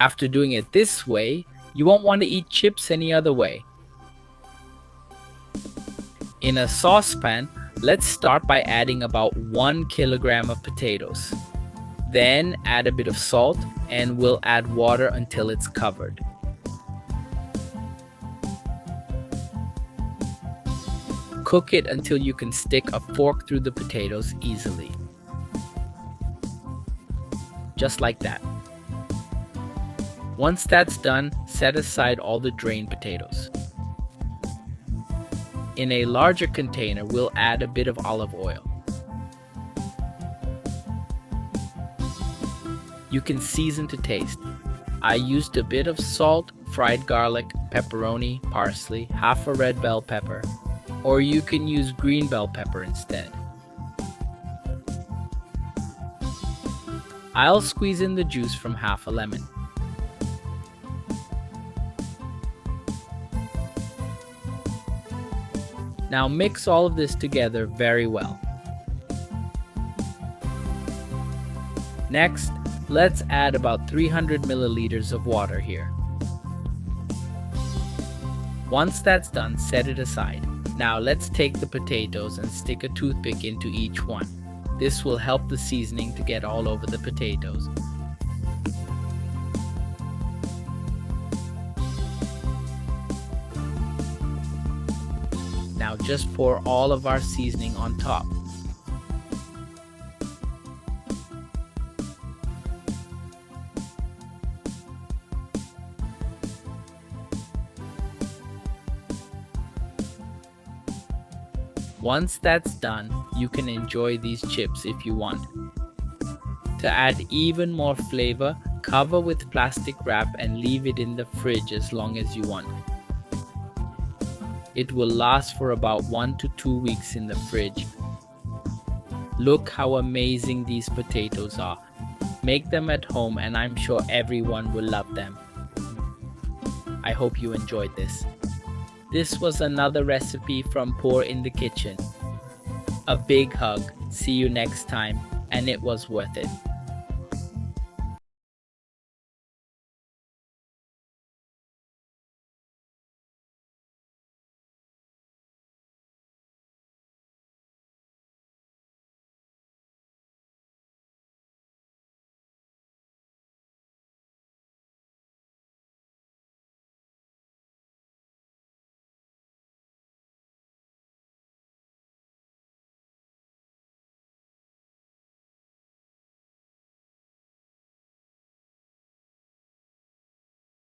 After doing it this way, you won't want to eat chips any other way. In a saucepan, let's start by adding about 1 kilogram of potatoes. Then add a bit of salt and we'll add water until it's covered. Cook it until you can stick a fork through the potatoes easily. Just like that. Once that's done, set aside all the drained potatoes. In a larger container, we'll add a bit of olive oil. You can season to taste. I used a bit of salt, fried garlic, pepperoni, parsley, half a red bell pepper, or you can use green bell pepper instead. I'll squeeze in the juice from half a lemon. Now mix all of this together very well. Next, let's add about 300 milliliters of water here. Once that's done, set it aside. Now let's take the potatoes and stick a toothpick into each one. This will help the seasoning to get all over the potatoes. Now just pour all of our seasoning on top. Once that's done, you can enjoy these chips if you want. To add even more flavor, cover with plastic wrap and leave it in the fridge as long as you want. It will last for about 1 to 2 weeks in the fridge. Look how amazing these potatoes are. Make them at home and I'm sure everyone will love them. I hope you enjoyed this. This was another recipe from Pour in the Kitchen. A big hug, see you next time, and it was worth it.